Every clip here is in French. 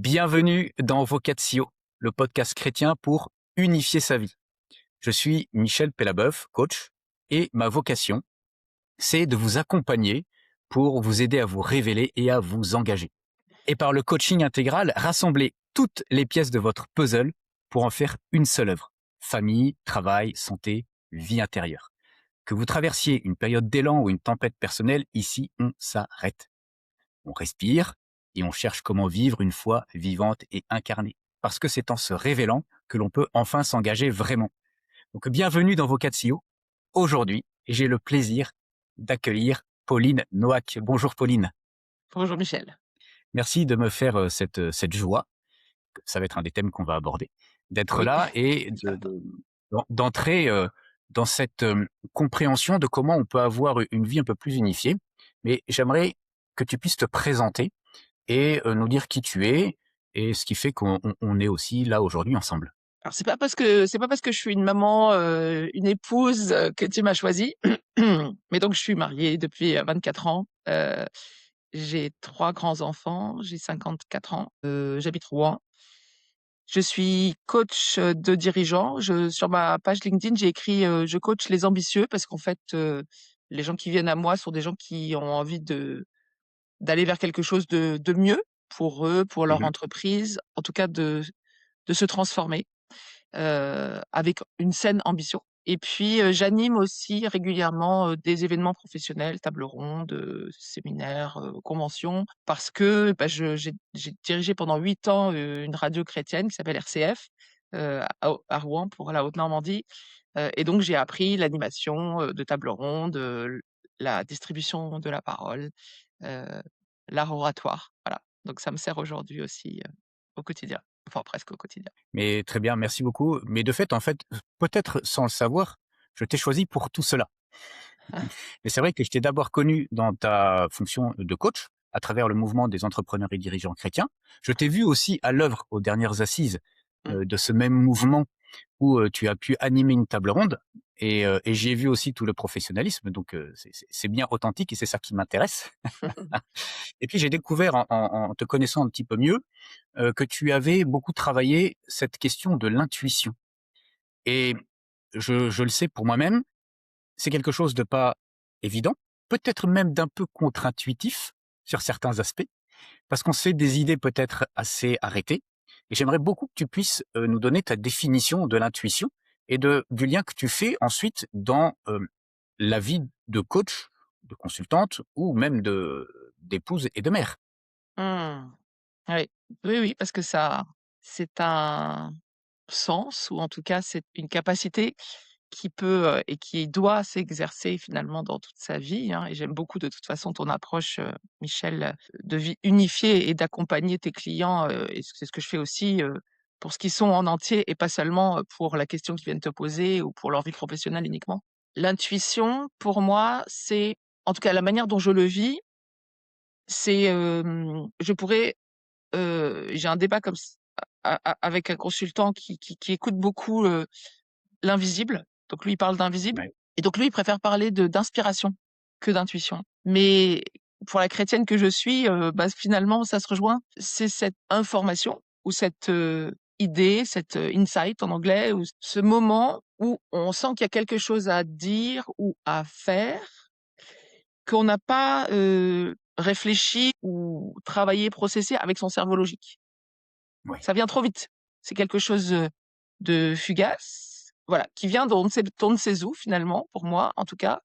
Bienvenue dans Vocatio, le podcast chrétien pour unifier sa vie. Je suis Michel Pellabeuf, coach, et ma vocation, c'est de vous accompagner pour vous aider à vous révéler et à vous engager. Et par le coaching intégral, rassembler toutes les pièces de votre puzzle pour en faire une seule œuvre. Famille, travail, santé, vie intérieure. Que vous traversiez une période d'élan ou une tempête personnelle, ici on s'arrête. On respire et on cherche comment vivre une foi vivante et incarnée. Parce que c'est en se révélant que l'on peut enfin s'engager vraiment. Donc bienvenue dans Vocatio. Aujourd'hui, j'ai le plaisir d'accueillir Pauline Noack. Bonjour Pauline. Bonjour Michel. Merci de me faire cette joie. Ça va être un des thèmes qu'on va aborder. D'être Oui, là et certain. d'entrer dans cette compréhension de comment on peut avoir une vie un peu plus unifiée. Mais j'aimerais que tu puisses te présenter et nous dire qui tu es et ce qui fait qu'on est aussi là aujourd'hui ensemble. Alors c'est pas parce que je suis une maman, une épouse, que Dieu m'a choisie. Mais donc je suis mariée depuis, 24 ans. J'ai 3 grands-enfants, j'ai 54 ans, j'habite Rouen. Je suis coach, de dirigeants. Sur ma page LinkedIn, j'ai écrit, «Je coach les ambitieux» parce qu'en fait, les gens qui viennent à moi sont des gens qui ont envie d'aller vers quelque chose de mieux pour eux, pour leur Mmh. entreprise, en tout cas de se transformer. Avec une saine ambition. Et puis, j'anime aussi régulièrement, des événements professionnels, tables rondes, séminaires, conventions, parce que, bah, j'ai dirigé pendant 8 ans, une radio chrétienne qui s'appelle RCF, à Rouen pour la Haute-Normandie, et donc j'ai appris l'animation, de tables rondes, la distribution de la parole, heu, l'art oratoire, voilà. Donc ça me sert aujourd'hui aussi, au quotidien, enfin presque au quotidien. Mais très bien, merci beaucoup. Mais de fait, en fait, peut-être sans le savoir, je t'ai choisi pour tout cela. Mais c'est vrai que je t'ai d'abord connu dans ta fonction de coach, à travers le mouvement des entrepreneurs et dirigeants chrétiens. Je t'ai vu aussi à l'œuvre aux dernières assises Mmh. de ce même mouvement où tu as pu animer une table ronde et j'y ai vu aussi tout le professionnalisme. Donc c'est bien authentique et c'est ça qui m'intéresse. Et puis j'ai découvert en te connaissant un petit peu mieux que tu avais beaucoup travaillé cette question de l'intuition. Et je le sais pour moi-même, c'est quelque chose de pas évident, peut-être même d'un peu contre-intuitif sur certains aspects, parce qu'on se fait des idées peut-être assez arrêtées. Et j'aimerais beaucoup que tu puisses nous donner ta définition de l'intuition et du lien que tu fais ensuite dans la vie de coach, de consultante ou même d'épouse et de mère. Mmh. Oui. Oui, oui, parce que ça c'est un sens ou en tout cas c'est une capacité qui peut, et qui doit s'exercer finalement dans toute sa vie, hein, et j'aime beaucoup de toute façon ton approche, Michel, de vie unifiée et d'accompagner tes clients, et c'est ce que je fais aussi, pour ce qu'ils sont en entier et pas seulement, pour la question qu'ils viennent te poser ou pour leur vie professionnelle uniquement. L'intuition pour moi, c'est en tout cas la manière dont je le vis, c'est, je pourrais j'ai un débat comme ç a avec un consultant qui écoute beaucoup, l'invisible. Donc lui, il parle d'invisible Ouais. et donc lui, il préfère parler de d'inspiration que d'intuition. Mais pour la chrétienne que je suis, bah, finalement, ça se rejoint. C'est cette information ou cette, idée, cette, insight en anglais ou ce moment où on sent qu'il y a quelque chose à dire ou à faire qu'on n'a pas, réfléchi ou travaillé, processé avec son cerveau logique. Oui. Ça vient trop vite. C'est quelque chose, de fugace, voilà, qui vient d'on ne sait où finalement, pour moi en tout cas,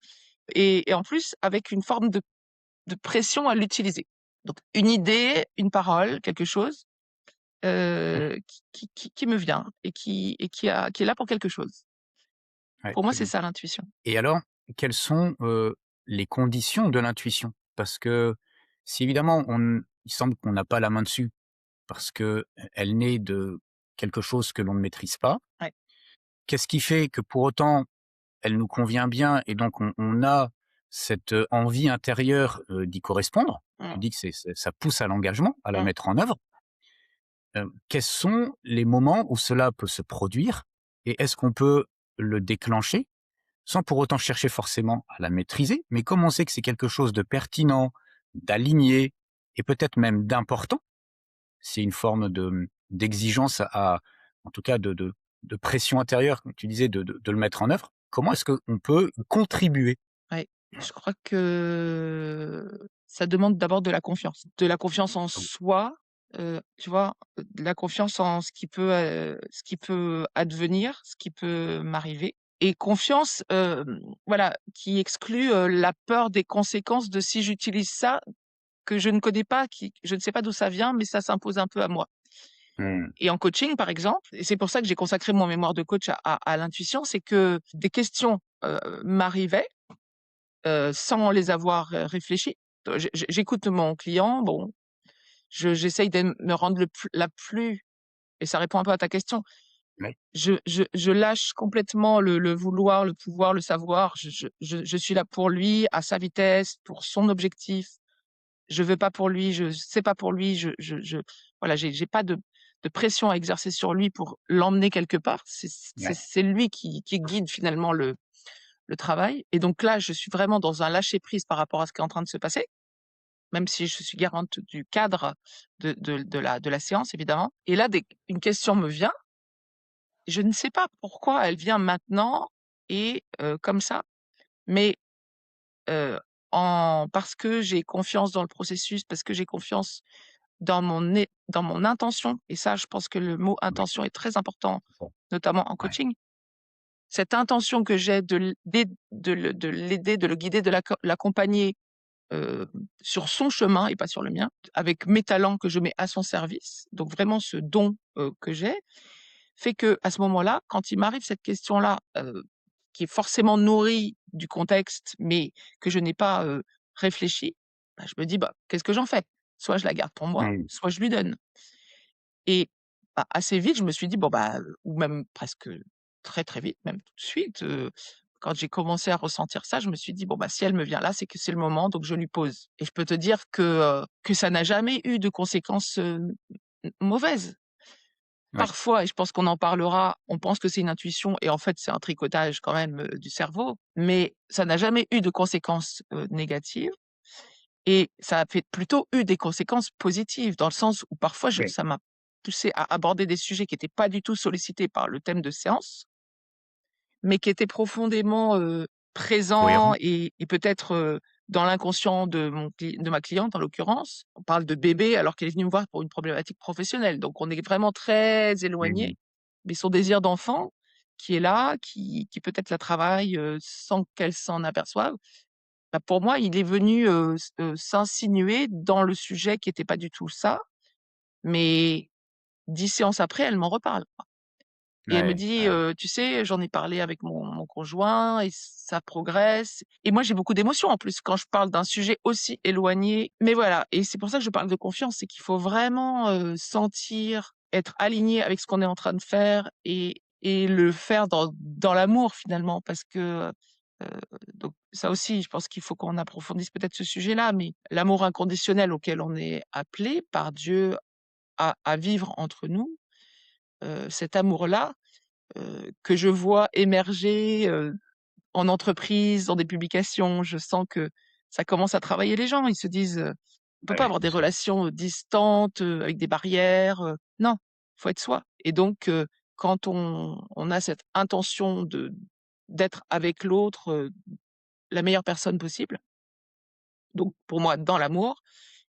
et en plus avec une forme de pression à l'utiliser. Donc une idée, une parole, quelque chose, Mmh. qui me vient et qui est là pour quelque chose. Ouais, Pour moi, très c'est bien. ça l'intuition. Et alors, quelles sont les conditions de l'intuition? Parce que si évidemment il semble qu'on n'a pas la main dessus parce que elle naît de quelque chose que l'on ne maîtrise pas. Ouais. Qu'est-ce qui fait que pour autant elle nous convient bien et donc on a cette envie intérieure d'y correspondre? Tu Mmh. dis que ça pousse à l'engagement, à la Mmh. mettre en œuvre. Quels sont les moments où cela peut se produire et est-ce qu'on peut le déclencher sans pour autant chercher forcément à la maîtriser? Mais comme on sait que c'est quelque chose de pertinent, d'aligné et peut-être même d'important, c'est une forme d'exigence en tout cas de pression intérieure, comme tu disais, de le mettre en œuvre. Comment est-ce qu'on peut contribuer? Ouais, je crois que ça demande d'abord de la confiance. De la confiance en Donc, soi, tu vois? De la confiance en ce qui peut advenir, ce qui peut m'arriver et confiance, voilà, qui exclut, la peur des conséquences de si j'utilise ça, que je ne connais pas, qui je ne sais pas d'où ça vient, mais ça s'impose un peu à moi. mmh, Et en coaching, par exemple, et c'est pour ça que j'ai consacré mon mémoire de coach à l'intuition, c'est que des questions, m'arrivaient sans les avoir, réfléchies. J'écoute mon client, bon, j'essaye de me rendre la plus et ça répond un peu à ta question. oui, Je lâche complètement le vouloir, le pouvoir, le savoir. Je suis là pour lui, à sa vitesse, pour son objectif. Je veux pas pour lui, je sais pas pour lui, je voilà, j'ai pas de pression à exercer sur lui pour l'emmener quelque part. ouais, C'est lui qui guide finalement le travail et donc là, je suis vraiment dans un lâcher prise par rapport à ce qui est en train de se passer, même si je suis garante du cadre de la séance évidemment et là une question me vient, je ne sais pas pourquoi elle vient maintenant et comme ça, mais heu, en parce que j'ai confiance dans le processus, parce que j'ai confiance dans mon intention et ça, je pense que le mot oui, intention est très important, bon, notamment en ouais, coaching. Cette intention que j'ai de l'aider, de le guider, de l'accompagner, heu, sur son chemin et pas sur le mien, avec mes talents que je mets à son service, donc vraiment ce don, que j'ai, fait que à ce moment-là, quand il m'arrive cette question-là, qui est forcément nourrie du contexte, mais que je n'ai pas, réfléchi, bah, je me dis: «Bah, qu'est-ce que j'en fais? Soit je la garde pour moi, mmh, soit je lui donne». Et bah, assez vite, je me suis dit: «Bon, bah», ou même presque très, très vite, même tout de suite, quand j'ai commencé à ressentir ça, je me suis dit: «Bon, bah, si elle me vient là, c'est que c'est le moment, donc je lui pose» et je peux te dire que ça n'a jamais eu de conséquences, mauvaises. oui, Parfois et je pense qu'on en parlera, on pense que c'est une intuition et en fait, c'est un tricotage quand même, du cerveau, mais ça n'a jamais eu de conséquences, négatives et ça a fait plutôt eu des conséquences positives dans le sens où parfois oui, ça m'a poussé à aborder des sujets qui étaient pas du tout sollicités par le thème de séance, mais qui étaient profondément, présents cohérent, et peut-être, dans l'inconscient de ma cliente en l'occurrence. On parle de bébé alors qu'elle est venue me voir pour une problématique professionnelle, donc on est vraiment très éloignés, mmh, mais son désir d'enfant qui est là, qui peut-être la travaille, sans qu'elle s'en aperçoive, bah, pour moi, il est venu, s'insinuer dans le sujet qui était pas du tout ça, mais 10 séances après, elle m'en reparle et elle me ouais, dit: ouais, Tu sais, j'en ai parlé avec mon conjoint et ça progresse» et moi, j'ai beaucoup d'émotions en plus quand je parle d'un sujet aussi éloigné, mais voilà et c'est pour ça que je parle de confiance, c'est qu'il faut vraiment, sentir, être aligné avec ce qu'on est en train de faire et le faire dans l'amour finalement parce que, donc ça aussi, je pense qu'il faut qu'on approfondisse peut-être ce sujet-là, mais l'amour inconditionnel auquel on est appelé par Dieu à vivre entre nous, cet amour-là, que je vois émerger, en entreprise, dans des publications, je sens que ça commence à travailler les gens. Ils se disent, «On peut ouais, pas ouais, avoir bien des sûr. relations, distantes, avec des barrières, non, faut être soi» et donc quand on a cette intention d'être avec l'autre, la meilleure personne possible, donc pour moi dans l'amour,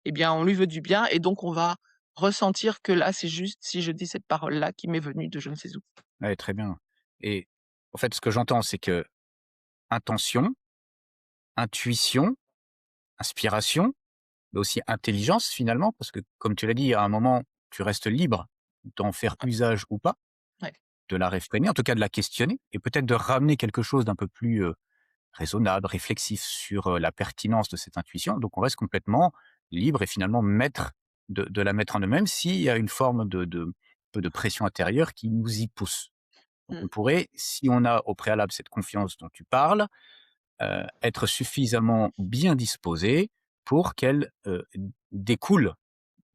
eh bien on lui veut du bien et donc on va ressentir que là, c'est juste si je dis cette parole-là qui m'est venue de je ne sais où. Ouais, très bien et en fait, ce que j'entends, c'est que intention, intuition, inspiration, mais aussi intelligence finalement, parce que comme tu l'as dit, à un moment, tu restes libre d'en faire Ouais, usage ou pas, ouais. de la réfréner, en tout cas de la questionner et peut-être de ramener quelque chose d'un peu plus, raisonnable, réflexif sur, la pertinence de cette intuition. Donc on reste complètement libre et finalement maître de la mettre en nous-mêmes s'il y a une forme peu de pression intérieure qui nous y pousse. Donc on Mmh. pourrait, si on a au préalable cette confiance dont tu parles, être suffisamment bien disposé pour qu'elle, découle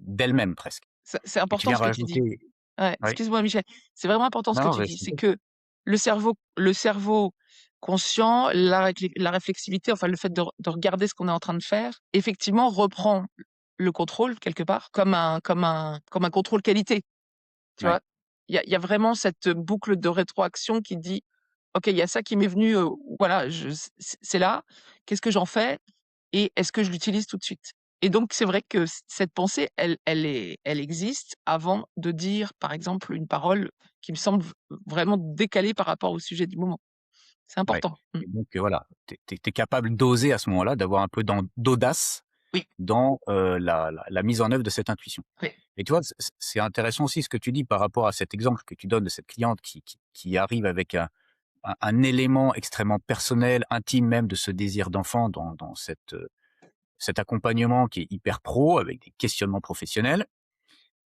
d'elle-même presque C'est et tu important viens ce que tu dis. rajouter Ouais, oui? excuse-moi Michel, c'est vraiment important ce Non, que non, tu vas-y, dis. je t'en C'est prie. que le cerveau conscient, la réflexivité, enfin le fait de regarder ce qu'on est en train de faire, effectivement reprend. le contrôle quelque part, comme un contrôle qualité, tu Ouais, vois? Il y a vraiment cette boucle de rétroaction qui dit: «OK, il y a ça qui m'est venu, voilà, je c'est là, qu'est-ce que j'en fais et est-ce que je l'utilise tout de suite?» Et donc c'est vrai que cette pensée, elle existe avant de dire, par exemple, une parole qui me semble vraiment décalée par rapport au sujet du moment. C'est ouais important. Mmh. et donc voilà, tu es capable d'oser à ce moment-là, d'avoir un peu d'audace Oui, dans, la mise en œuvre de cette intuition. oui, Et tu vois, c'est intéressant aussi ce que tu dis par rapport à cet exemple que tu donnes de cette cliente qui arrive avec un élément extrêmement personnel, intime même de ce désir d'enfant dans cet accompagnement qui est hyper pro avec des questionnements professionnels.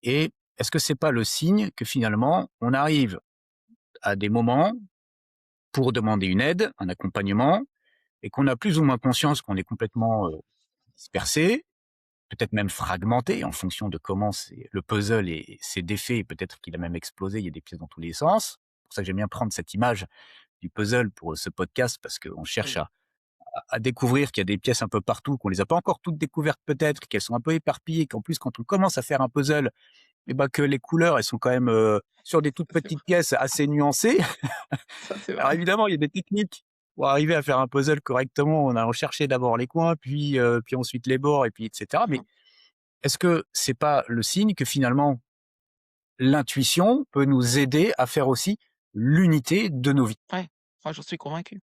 Et est-ce que c'est pas le signe que finalement on arrive à des moments pour demander une aide, un accompagnement et qu'on a plus ou moins conscience qu'on est complètement, dispersé, peut-être même fragmenté en fonction de comment le puzzle s'est défait et peut-être qu'il a même explosé, il y a des pièces dans tous les sens. C'est pour ça que j'aime bien prendre cette image du puzzle pour ce podcast parce qu'on cherche oui, à découvrir qu'il y a des pièces un peu partout, qu'on les a pas encore toutes découvertes peut-être, qu'elles sont un peu éparpillées, qu'en plus quand on commence à faire un puzzle, et ben que les couleurs elles sont quand même sur des toutes ça c'est petites vrai, pièces assez nuancées. ça c'est Alors vrai. évidemment, il y a des techniques pour arriver à faire un puzzle correctement. On a recherché d'abord les coins, puis ensuite les bords, et puis etc. Mais Mmh. est-ce que c'est pas le signe que finalement l'intuition peut nous aider à faire aussi l'unité de nos vies? Ouais, moi j'en suis convaincue.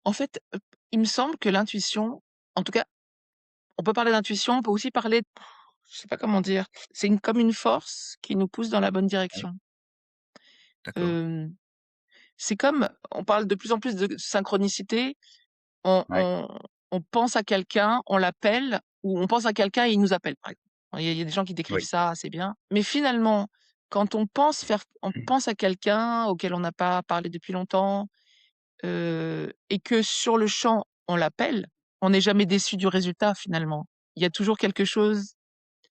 En fait, il me semble que l'intuition, en tout cas, on peut parler d'intuition, on peut aussi parler de, je sais pas comment dire, c'est comme une force qui nous pousse dans la bonne Ouais, direction. d'accord. Hem, c'est comme on parle de plus en plus de synchronicité, on Ouais, on on pense à quelqu'un, on l'appelle ou on pense à quelqu'un et il nous appelle, par exemple. Il y a des gens qui décrivent oui, ça assez bien. Mais finalement, quand on pense à quelqu'un auquel on n'a pas parlé depuis longtemps, et que sur le champ, on l'appelle, on n'est jamais déçu du résultat finalement. Il y a toujours quelque chose,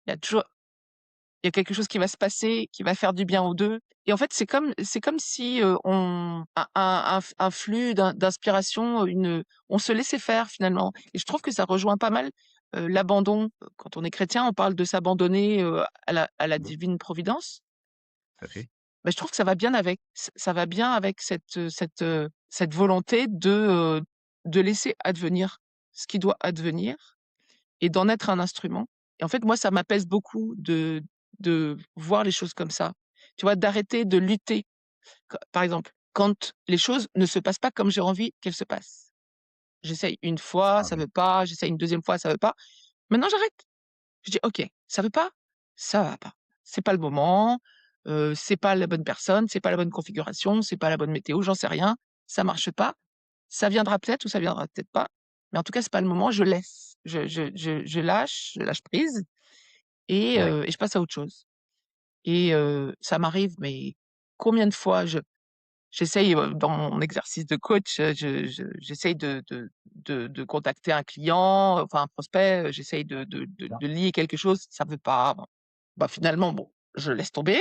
il y a toujours il y a quelque chose qui va se passer, qui va faire du bien aux 2. Et en fait, c'est comme si, on un flux d'inspiration, on se laissait faire finalement. Et je trouve que ça rejoint pas mal, l'abandon. Quand on est chrétien, on parle de s'abandonner, à la oui, divine providence. tout à fait. Bah, je trouve que ça va bien avec. Ça va bien avec cette volonté de laisser advenir ce qui doit advenir et d'en être un instrument. Et en fait, moi, ça m'apaise beaucoup de voir les choses comme ça. Tu vois? D'arrêter de lutter. Par exemple, quand les choses ne se passent pas comme j'ai envie qu'elles se passent. J'essaye une fois, Ça, ça oui. veut pas, j'essaye une deuxième fois, ça veut pas. Maintenant, j'arrête. Je dis: «OK, ça veut pas, ça va pas. C'est pas le moment, c'est pas la bonne personne, c'est pas la bonne configuration, c'est pas la bonne météo, j'en sais rien. Ça marche pas. Ça viendra peut-être ou ça viendra peut-être pas, mais en tout cas, c'est pas le moment, je laisse. Je lâche prise Ouais, et je passe à autre chose. Et ça m'arrive, mais combien de fois j'essaye, dans mon exercice de coach, j'essaye de contacter un client, enfin un prospect, j'essaye de lier quelque chose, ça veut pas. Bon, bah, finalement, bon, je laisse tomber,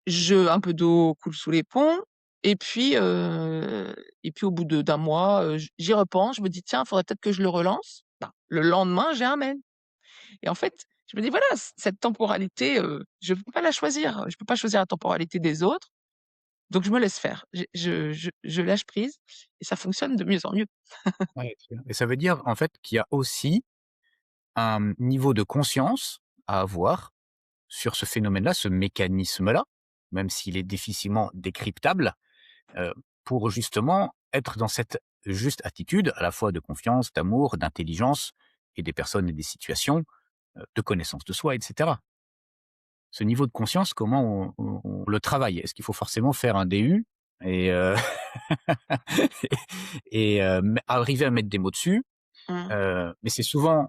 un peu d'eau coule sous les ponts et puis au bout d'un mois, j'y repense, je me dis: «Tiens, il faudrait peut-être que je le relance». Bah, le lendemain, j'ai un mail. Et en fait, je me dis: «Voilà, cette temporalité, je peux pas la choisir, je peux pas choisir la temporalité des autres, donc je me laisse faire». Je lâche prise et ça fonctionne de mieux en mieux. ouais, et ça veut dire en fait qu'il y a aussi un niveau de conscience à avoir sur ce phénomène-là, ce mécanisme-là, même s'il est difficilement décryptable, heu, pour justement être dans cette juste attitude, à la fois de confiance, d'amour, d'intelligence et des personnes et des situations, de connaissance de soi et cetera. Ce niveau de conscience, comment on le travaille? Est-ce qu'il faut forcément faire un DU et arriver à mettre des mots dessus? Mmh. Mais c'est souvent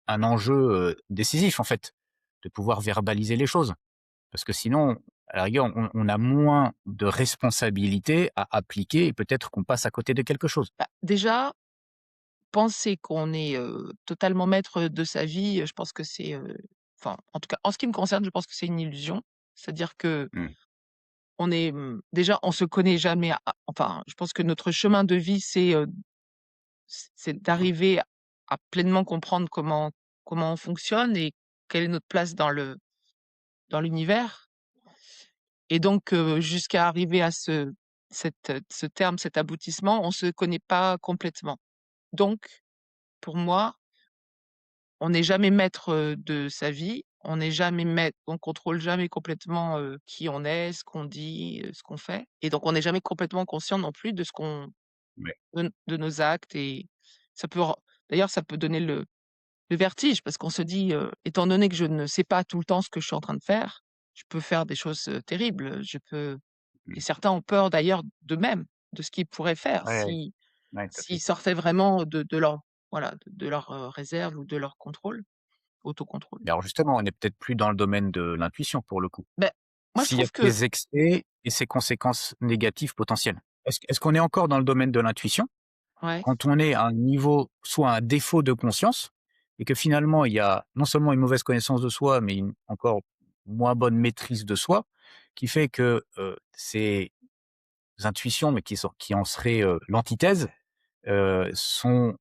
un enjeu, décisif en fait, de pouvoir verbaliser les choses. Parce que sinon, à la rigueur, on a moins de responsabilités à appliquer et peut-être qu'on passe à côté de quelque chose. Bah, déjà, penser qu'on est, totalement maître de sa vie, je pense que c'est, enfin, en tout cas, en ce qui me concerne, je pense que c'est une illusion. C'est-à-dire qu'on Mmh. est, déjà, on se connaît jamais enfin, je pense que notre chemin de vie, c'est d'arriver à pleinement comprendre comment on fonctionne et quelle est notre place dans l'univers et donc jusqu'à arriver à ce terme, cet aboutissement, on se connaît pas complètement. Donc pour moi, on n'est jamais maître, de sa vie, on n'est jamais maître on contrôle jamais complètement, qui on est, ce qu'on dit, ce qu'on fait et donc on n'est jamais complètement conscient non plus de ce qu'on Ouais. de nos actes et ça peut ren d'ailleurs ça peut donner le vertige parce qu'on se dit, étant donné que je ne sais pas tout le temps ce que je suis en train de faire, je peux faire des choses, terribles, je peux et Mmh. certains ont peur d'ailleurs d'eux-mêmes, de ce qu'ils pourraient faire Ouais, si ouais, tout à s'ils fait. sortaient vraiment de leur voilà, de leur, réserve ou de leur contrôle, autocontrôle. Mais alors justement, on est peut-être plus dans le domaine de l'intuition pour le coup. Beh, moi je S'il y a trouve que des excès et ses conséquences négatives potentielles. Est-ce qu'on est encore dans le domaine de l'intuition? ouais, Quand on est à un niveau, soit un défaut de conscience et que finalement il y a non seulement une mauvaise connaissance de soi, mais une encore moins bonne maîtrise de soi, qui fait que, ces intuitions, mais qui en seraient, l'antithèse, sont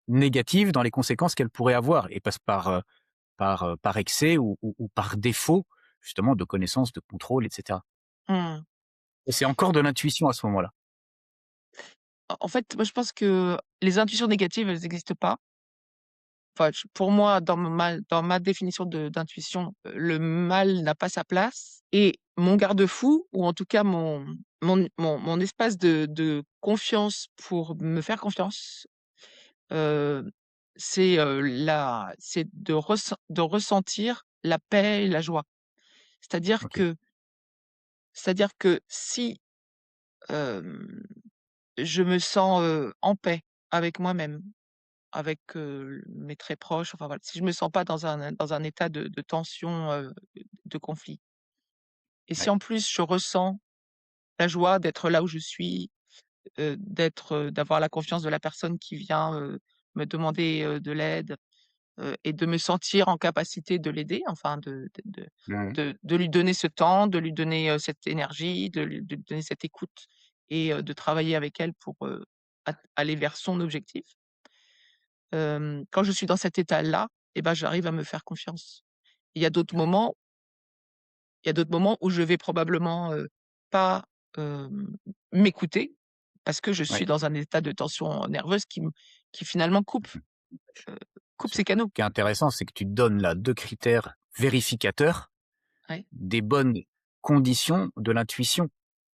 négatives dans les conséquences qu'elles pourraient avoir et passent par excès ou par défaut justement de connaissance, de contrôle et cetera. mmh. Et c'est encore de l'intuition à ce moment-là. En fait, moi je pense que les intuitions négatives, elles existent pas. Enfin, j pour moi, dans ma définition de d'intuition, le mal n'a pas sa place et mon garde-fou ou en tout cas mon espace de confiance pour me faire confiance, heu, c'est de ressentir la paix et la joie. C'est-à-dire OK, que c'est-à-dire que si, hem, je me sens, en paix avec moi-même, avec, mes très proches, enfin voilà, si je me sens pas dans un état de tension, de conflit et si ouais. en plus je ressens la joie d'être là où je suis, d'avoir la confiance de la personne qui vient, me demander, de l'aide, et de me sentir en capacité de l'aider, enfin Mmh. de lui donner ce temps, de lui donner, cette énergie, de lui donner cette écoute et de travailler avec elle pour, aller vers son objectif. Quand je suis dans cet état-là et ben, j'arrive à me faire confiance. Il y a d'autres Ouais, moments il y a d'autres moments où je vais probablement, pas, hem, m'écouter parce que je ouais. suis dans un état de tension nerveuse qui finalement Mmh. heu, coupe Ce ses canaux. qui est intéressant, c'est que tu donnes là 2 critères vérificateurs Ouais. des bonnes conditions de l'intuition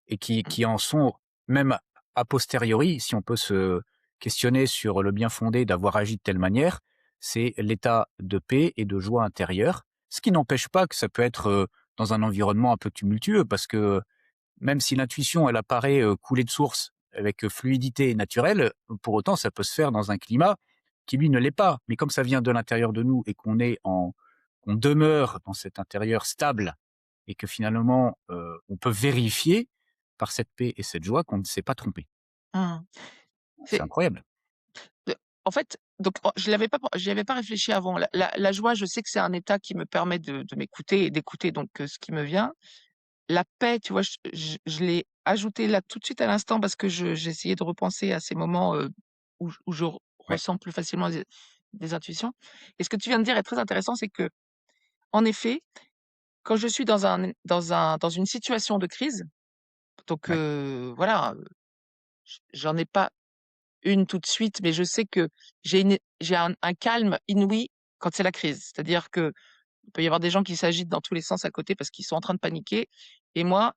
et Mmh. qui en sont même a posteriori, si on peut se questionner sur le bien-fondé d'avoir agi de telle manière, c'est l'état de paix et de joie intérieure. Ce qui n'empêche pas que ça peut être, dans un environnement un peu tumultueux parce que même si l'intuition, elle apparaît, couler de source avec, fluidité naturelle, pour autant ça peut se faire dans un climat qui lui ne l'est pas. Mais comme ça vient de l'intérieur de nous et qu'on demeure dans cet intérieur stable et que finalement, on peut vérifier par cette paix et cette joie qu'on ne s'est pas trompé. Mmh. C'est C'est incroyable. en fait, donc j'y avais pas réfléchi avant. La joie, je sais que c'est un état qui me permet de m'écouter et d'écouter donc ce qui me vient. La paix, tu vois, je l'ai ajouté là tout de suite à l'instant parce que j'ai essayé de repenser à ces moments, où je Ouais, ressens plus facilement des intuitions et ce que tu viens de dire est très intéressant, c'est qu'en effet, quand je suis dans une situation de crise, donc ouais. voilà, j'en ai pas une tout de suite, mais je sais que j'ai un calme inouï quand c'est la crise. C'est-à-dire qu'il peut y avoir des gens qui s'agitent dans tous les sens à côté parce qu'ils sont en train de paniquer et moi,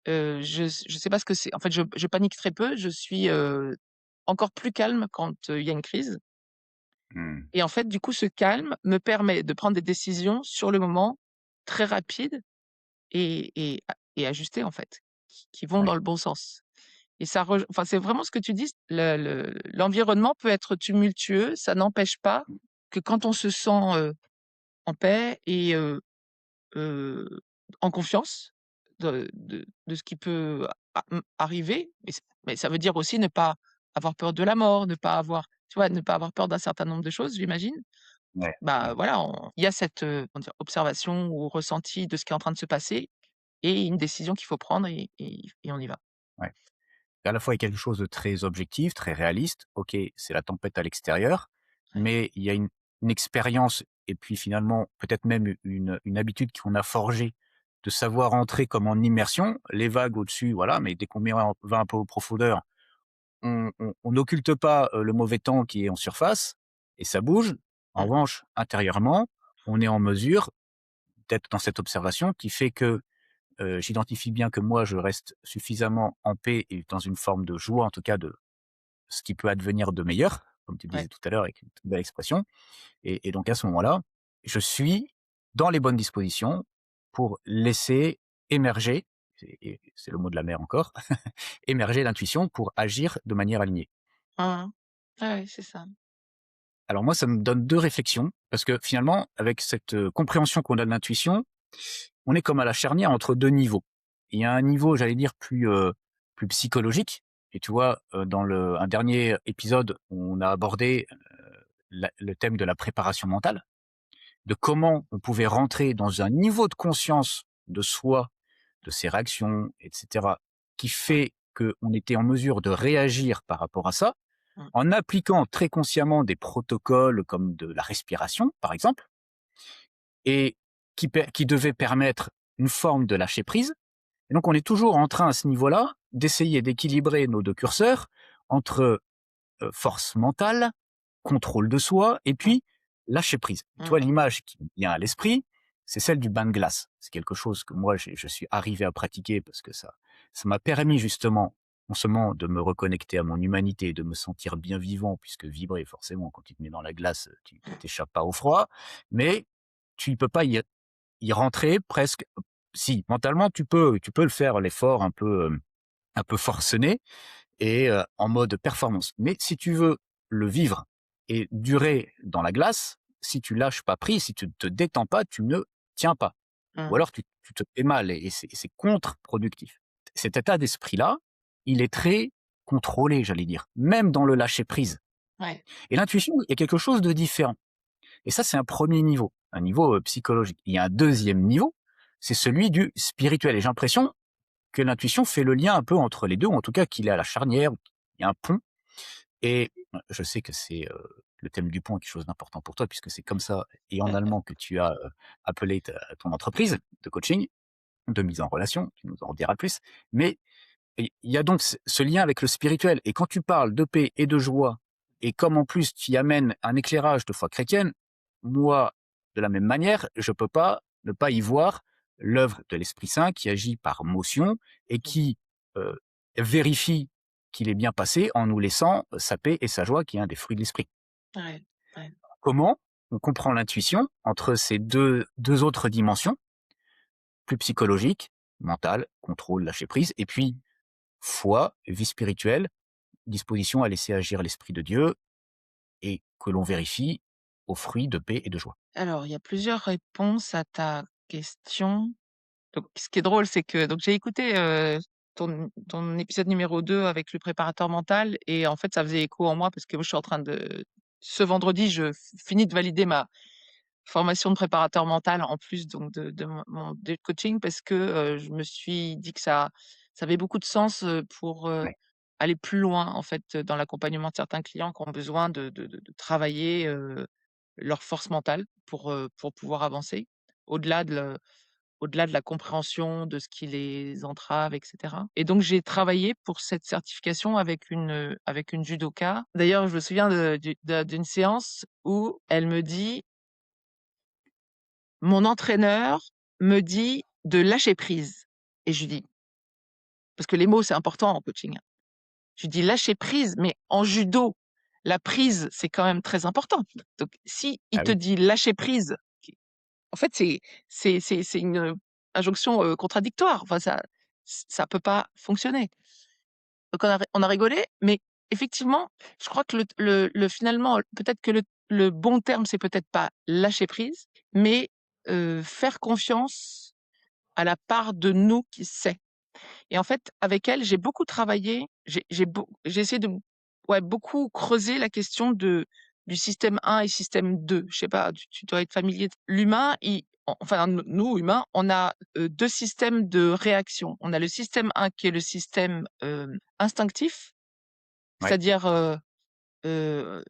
je sais pas ce que c'est. En fait, je panique très peu, je suis, encore plus calme quand, il y a une crise Mmh. et en fait, du coup, ce calme me permet de prendre des décisions sur le moment, très rapides et ajustées, en fait, qui vont dans Ouais, le bon sens. Et ça rej enfin, c'est vraiment ce que tu dis, l'environnement peut être tumultueux, ça n'empêche pas que quand on se sent, en paix et heu, en confiance de ce qui peut arriver, mais ça veut dire aussi ne pas avoir peur de la mort, ne pas avoir tu vois, ne pas avoir peur d'un certain nombre de choses, j'imagine. ouais, Bah, ouais, voilà, il y a cette, comment dire? Observation ou ressenti de ce qui est en train de se passer et une décision qu'il faut prendre et on y va. ouais. À la fois, il y a quelque chose de très objectif, très réaliste. OK, c'est la tempête à l'extérieur, Ouais. mais il y a une expérience et puis finalement peut-être même une habitude qu'on a forgée de savoir entrer comme en immersion, les vagues au-dessus, voilà, mais dès qu'on va un peu aux profondeurs, on n'occulte pas, le mauvais temps qui est en surface et ça bouge. En Mmh, revanche, intérieurement, on est en mesure d'être dans cette observation qui fait que, j'identifie bien que moi je reste suffisamment en paix et dans une forme de joie, en tout cas de ce qui peut advenir de meilleur, comme tu le ouais. disais tout à l'heure avec une toute belle expression et donc à ce moment-là, je suis dans les bonnes dispositions pour laisser émerger, et c'est le mot de la mer encore, émerger l'intuition pour agir de manière alignée. Mmh. Ouais, ouais, c'est ça. Alors moi, ça me donne 2 réflexions parce que finalement, avec cette, compréhension qu'on a de l'intuition, on est comme à la charnière entre 2 niveaux. Il y a un niveau, j'allais dire plus psychologique et tu vois, dans un dernier épisode, on a abordé, le thème de la préparation mentale, de comment on pouvait rentrer dans un niveau de conscience de soi, de ses réactions et cetera, qui Mmh, fait qu'on était en mesure de réagir par rapport à ça, mmh, en appliquant très consciemment des protocoles comme de la respiration, par exemple, et qui devaient permettre une forme de lâcher prise. Et donc on est toujours en train à ce niveau-là d'essayer d'équilibrer nos 2 curseurs entre, force mentale, contrôle de soi et mmh, puis lâcher prise. Tu vois, mmh. l'image qui me vient à l'esprit, c'est celle du bain de glace. C'est quelque chose que moi je suis arrivé à pratiquer parce que ça m'a permis justement, non seulement de me reconnecter à mon humanité, de me sentir bien vivant puisque vibrer forcément quand tu te mets dans la glace, tu t'échappes pas au froid, mais tu ne peux pas y rentrer presque si, mentalement tu peux le faire l'effort un peu forcené, et en mode performance. Mais si tu veux le vivre et durer dans la glace, si tu lâches pas prise, si tu ne te détends pas, tu ne tiens pas. Ou Mmh. alors tu te fais mal et c'est contre-productif. Cet état d'esprit-là, il est très contrôlé, j'allais dire, même dans le lâcher prise. Ouais. Et l'intuition est quelque chose de différent. Et ça, c'est un premier niveau, un niveau psychologique. Il y a un deuxième niveau, c'est celui du spirituel. Et j'ai l'impression que l'intuition fait le lien un peu entre les deux, ou en tout cas qu'il est à la charnière, il y a un pont. Et je sais que c'est, le thème du pont est quelque chose d'important pour toi puisque c'est comme ça et en allemand que tu as, appelé ton entreprise de coaching, de mise en relation, tu nous en diras plus. Mais il y a donc ce lien avec le spirituel et quand tu parles de paix et de joie et comme en plus tu y amènes un éclairage de foi chrétienne, moi, de la même manière, je peux pas ne pas y voir l'œuvre de l'Esprit Saint qui agit par motion et Mmh. qui, heu, vérifie qu'il est bien passé en nous laissant sa paix et sa joie qui est un des fruits de l'esprit. Ouais, ouais. Comment on comprend l'intuition entre ces deux autres dimensions, plus psychologiques, mentale, contrôle, lâcher prise et puis foi, vie spirituelle, disposition à laisser agir l'Esprit de Dieu et que l'on vérifie aux fruits de paix et de joie. Alors, il y a plusieurs réponses à ta question. Donc ce qui est drôle, c'est que donc j'ai écouté, ton épisode numéro 2 avec le préparateur mental et en fait, ça faisait écho en moi parce que moi, je suis en train de ce vendredi, je finis de valider ma formation de préparateur mental en plus donc de de coaching parce que, je me suis dit que ça avait beaucoup de sens, pour, Ouais. aller plus loin en fait, dans l'accompagnement de certains clients qui ont besoin de travailler, leur force mentale pour pouvoir avancer au-delà au-delà de la compréhension de ce qui les entrave et cetera et donc j'ai travaillé pour cette certification avec une judoka. D'ailleurs, je me souviens d'une séance où elle me dit: «Mon entraîneur me dit de lâcher prise» et je lui dis parce que les mots, c'est important en coaching, hein. Je lui dis: «Lâcher prise», mais en judo, la prise, c'est quand même très important. Donc si il Ah te oui. dit: «Lâcher prise», en fait, c'est une, injonction, contradictoire. Enfin, ça peut pas fonctionner. Donc on a rigolé, mais effectivement, je crois que le finalement, peut-être que le bon terme, c'est peut-être pas lâcher prise, mais faire confiance à la part de nous qui sait. Et en fait, avec elle, j'ai beaucoup travaillé, j'ai essayé de ouais, beaucoup creuser la question du système 1 et système 2. Je sais pas, tu dois être familier. L'humain, enfin, nous, humains, on a 2 systèmes de réaction. On a le système 1 qui est le système instinctif, Ouais. c'est-à-dire, heu,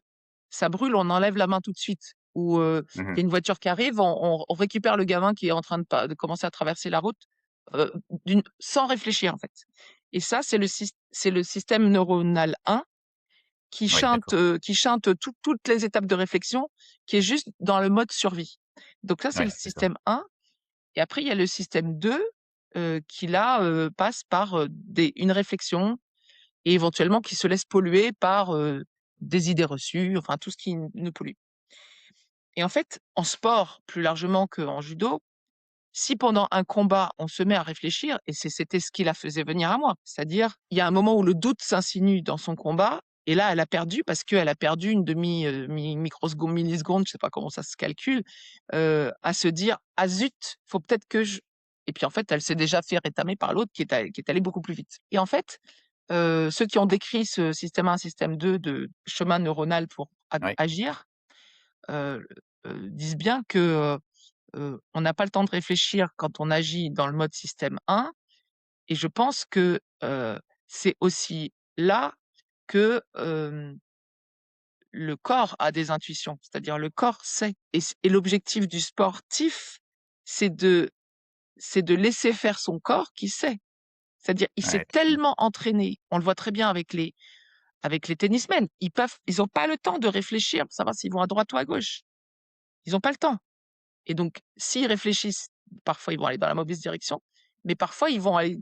ça brûle, on enlève la main tout de suite. où il Mmh. y a une voiture qui arrive, on récupère le gamin qui est en train de commencer à traverser la route, sans réfléchir, en fait. Et ça, c'est le système neuronal 1 Oui, d'accord. qui chante toutes les étapes de réflexion, qui est juste dans le mode survie. Donc ça, c'est le Ouais, d'accord. système 1. Et après, il y a le système 2, qui là, passe par, une réflexion et éventuellement qui se laisse polluer par, des idées reçues, enfin tout ce qui nous pollue. Et en fait, en sport plus largement qu'en judo, si pendant un combat, on se met à réfléchir, et c'était ce qui la faisait venir à moi, c'est-à-dire, il y a un moment où le doute s'insinue dans son combat, et là, elle a perdu parce qu'elle a perdu une demi, microseconde, milliseconde, je sais pas comment ça se calcule, à se dire: «Ah zut, faut peut-être que je», et puis en fait, elle s'est déjà fait rétamer par l'autre qui est allé beaucoup plus vite. Et en fait, ceux qui ont décrit ce système 1, système 2 de chemin neuronal pour Ouais, agir, heu disent bien que, on n'a pas le temps de réfléchir quand on agit dans le mode système 1, et je pense que, c'est aussi là que, le corps a des intuitions. C'est-à-dire le corps sait, et l'objectif du sportif, c'est de laisser faire son corps qui sait. C'est-à-dire il s'est ouais, tellement entraîné, on le voit très bien avec les tennismen, ils ont pas le temps de réfléchir pour savoir s'ils vont à droite ou à gauche. Ils ont pas le temps. Et donc, s'ils réfléchissent, parfois ils vont aller dans la mauvaise direction, mais parfois ils vont aller,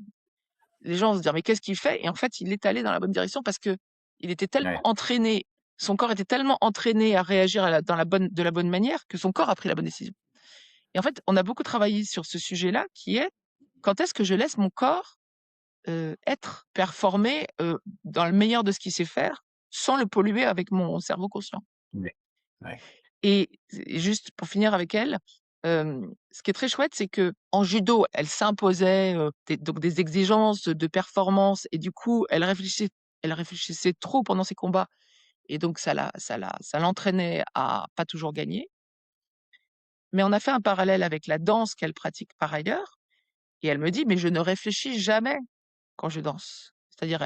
les gens vont se dire: «Mais qu'est-ce qu'il fait?» Et en fait, il est allé dans la bonne direction parce qu'il était tellement ouais, entraîné, son corps était tellement entraîné à réagir de la bonne manière que son corps a pris la bonne décision. Et en fait, on a beaucoup travaillé sur ce sujet-là qui est: quand est-ce que je laisse mon corps, performer, dans le meilleur de ce qu'il sait faire, sans le polluer avec mon cerveau conscient? ouais, ouais, Et juste pour finir avec elle, ce qui est très chouette, c'est qu'en judo, elle s'imposait, des exigences de performance, et du coup, elle réfléchissait trop pendant ses combats, et donc ça l'entraînait à pas toujours gagner. Mais on a fait un parallèle avec la danse qu'elle pratique par ailleurs, et elle me dit: «Mais je ne réfléchis jamais quand je danse». C'est-à-dire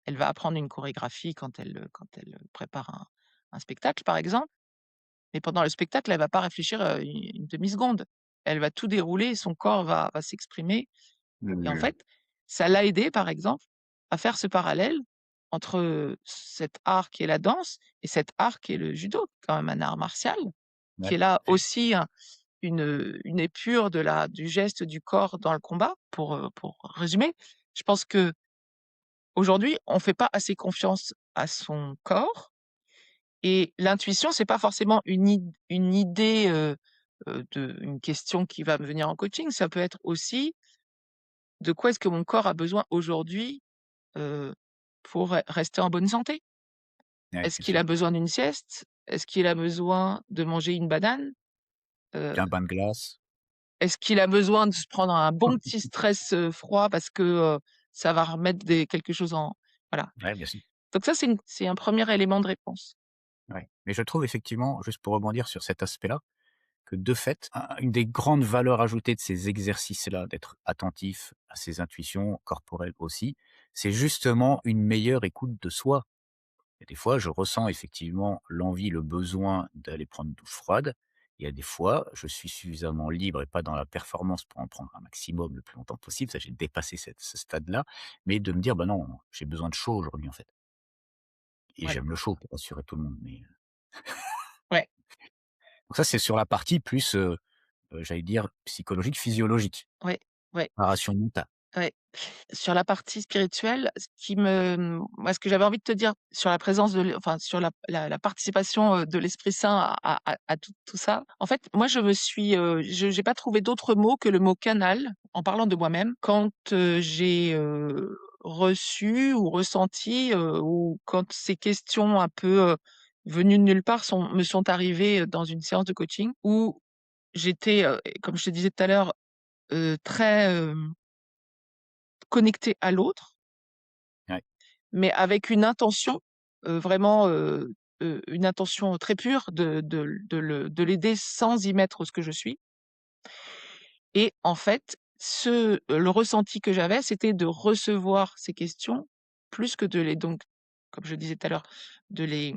elle va apprendre une chorégraphie quand elle prépare un spectacle, par exemple. Mais pendant le spectacle, elle va pas réfléchir, une demi-seconde. Elle va tout dérouler et son corps va s'exprimer, et en mmh, fait, ça l'a aidée, par exemple, à faire ce parallèle entre, cet art qui est la danse et cet art qui est le judo, quand même un art martial, qui ouais, est là et aussi une épure du geste du corps dans le combat, pour résumer. Je pense qu'aujourd'hui, on fait pas assez confiance à son corps, et l'intuition, c'est pas forcément une idée, une question qui va me venir en coaching. Ça peut être aussi: de quoi est-ce que mon corps a besoin aujourd'hui, heu, pour rester en bonne santé? ouais, Est-ce bien qu'il sûr. a besoin d'une sieste? Est-ce qu'il a besoin de manger une banane? Heu, Qu'un bain de glace. Est-ce qu'il a besoin de se prendre un bon petit stress, froid parce que, ça va remettre quelque chose en, voilà. Ouais, bien sûr. Donc ça, c'est un premier élément de réponse. Ouais. Mais je trouve effectivement, juste pour rebondir sur cet aspect-là, que de fait, une des grandes valeurs ajoutées de ces exercices-là, d'être attentif à ses intuitions corporelles aussi, c'est justement une meilleure écoute de soi. Et des fois, je ressens effectivement l'envie, le besoin d'aller prendre une douche froide. Il y a des fois, je suis suffisamment libre et pas dans la performance pour en prendre un maximum le plus longtemps possible. Ça, j'ai dépassé ce stade-là. Mais de me dire, bah non, j'ai besoin de chaud aujourd'hui, en fait. Et Ouais, j'aime le chaud pour rassurer tout le monde. Mais, ouais, donc ça, c'est sur la partie plus, j'allais dire, psychologique, physiologique, ouais, ouais, préparation mentale. ouais. Sur la partie spirituelle, moi, ce que j'avais envie de te dire sur la présence enfin, sur la participation, de l'Esprit Saint à tout ça. En fait, moi, je me suis, je j'ai pas trouvé d'autre mot que le mot canal, en parlant de moi-même, quand, j'ai, reçu ou ressenti, ou quand ces questions un peu, venues de nulle part me sont arrivées, dans une séance de coaching où j'étais, comme je te disais tout à l'heure, très, connectée à l'autre, Ouais, mais avec une intention, vraiment, une intention très pure de l'aider sans y mettre ce que je suis. Et en fait, le ressenti que j'avais, c'était de recevoir ces questions plus que de les, donc, comme je disais tout à l'heure, de les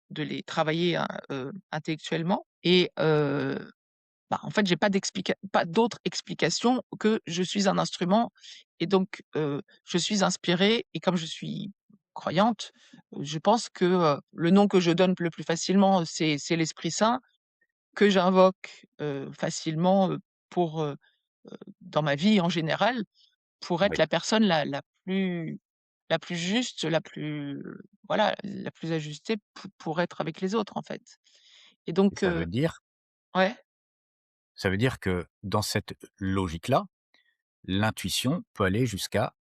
de les travailler, hein, intellectuellement et bah, en fait, j'ai pas d'autre explication que je suis un instrument et donc je suis inspirée et comme je suis croyante, je pense que, le nom que je donne le plus facilement, c'est l'Esprit Saint que j'invoque, facilement, pour, dans ma vie en général, pour être Oui. la personne la plus juste, la plus voilà, la plus ajustée pour être avec les autres, en fait et Et donc ouais, ça veut dire que dans cette logique-là, l'intuition peut aller jusqu'à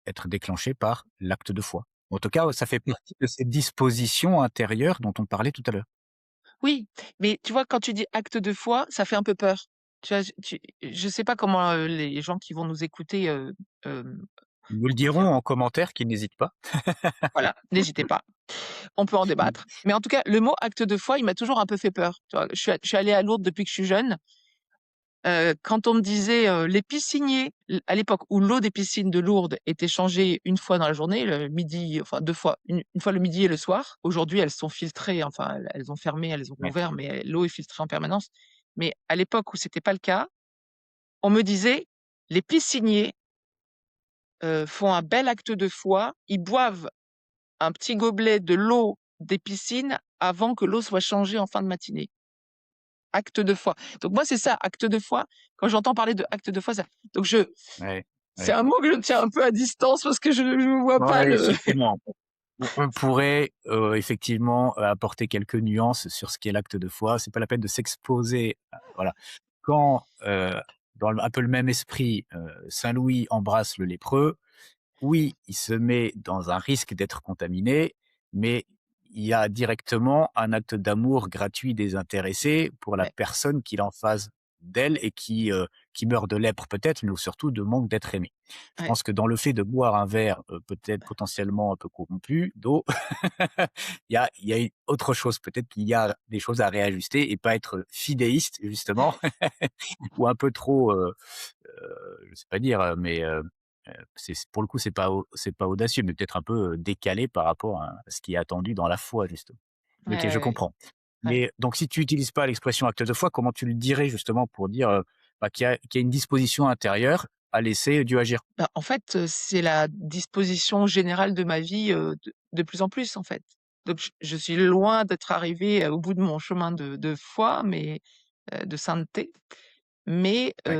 être déclenchée par l'acte de foi. En tout cas, ça fait partie de ces dispositions intérieures dont on parlait tout à l'heure. oui, mais tu vois, quand tu dis acte de foi, ça fait un peu peur. Tu vois, je sais pas comment, les gens qui vont nous écouter, Ils nous le comment diront dire? en commentaire qu'ils n'hésitent pas. Voilà, n'hésitez pas, on peut en débattre. Mais en tout cas, le mot acte de foi, il m'a toujours un peu fait peur. Tu vois? Je suis allée à Lourdes depuis que je suis jeune. Quand on me disait, les pisciniers, à l'époque où l'eau des piscines de Lourdes était changée une fois dans la journée, le midi, enfin 2 fois, une fois le midi et le soir. Aujourd'hui, elles sont filtrées, enfin elles ont fermé, elles ont Ouais. rouvert, mais l'eau est filtrée en permanence. Mais à l'époque où c'était pas le cas, on me disait: «Les pisciniers, font un bel acte de foi, ils boivent un petit gobelet de l'eau des piscines avant que l'eau soit changée en fin de matinée». Acte de foi. Donc moi, c'est ça, acte de foi. Quand j'entends parler de acte de foi, ça donc Ouais, c'est ouais. un mot que je tiens un peu à distance parce que je ne vois pas Ouais, le effectivement. On pourrait, effectivement, apporter quelques nuances sur ce qu'est l'acte de foi. C'est pas la peine de s'exposer, voilà. Quand, dans un peu le même esprit, saint Louis embrasse le lépreux, oui, il se met dans un risque d'être contaminé, mais il y a directement un acte d'amour gratuit désintéressé pour la ouais, personne qu'il a en face d'elle et qui meurt de lèpre peut-être, mais surtout de manque d'être aimé. Je ouais, pense que dans le fait de boire un verre, peut-être potentiellement un peu corrompu d'eau, il y a autre chose. Peut-être qu'il y a des choses à réajuster et pas être fidéiste justement ou un peu trop, je sais pas dire, c'est pour le coup, c'est pas audacieux, mais peut-être un peu, décalé par rapport à ce qui est attendu dans la foi, justement. OK, je ouais, comprends. ouais. Mais donc si tu utilises pas l'expression acte de foi, comment tu le dirais justement pour dire, bah, qu'il y a une disposition intérieure à laisser Dieu agir? Bah, en fait, c'est la disposition générale de ma vie, de plus en plus, en fait. Donc je suis loin d'être arrivée, au bout de mon chemin de foi, mais de sainteté, mais Ouais,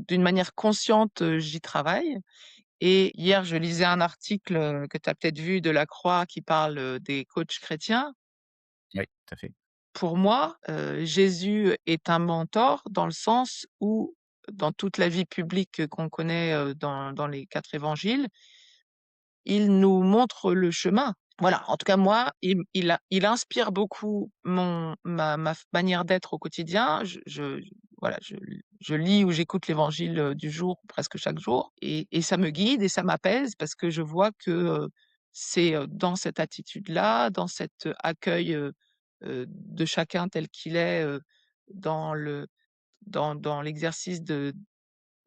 d'une manière consciente, j'y travaille et hier, je lisais un article, que tu as peut-être vu de Lacroix qui parle, des coachs chrétiens. oui, tout à fait. Pour moi, Jésus est un mentor dans le sens où, dans toute la vie publique qu'on connaît, dans les 4 évangiles, il nous montre le chemin. Voilà, en tout cas moi, il inspire beaucoup ma manière d'être au quotidien. Voilà, je lis ou j'écoute l'évangile, du jour presque chaque jour et ça me guide et ça m'apaise parce que je vois que, c'est, dans cette attitude-là, dans cet, accueil, de chacun tel qu'il est, dans le dans l'exercice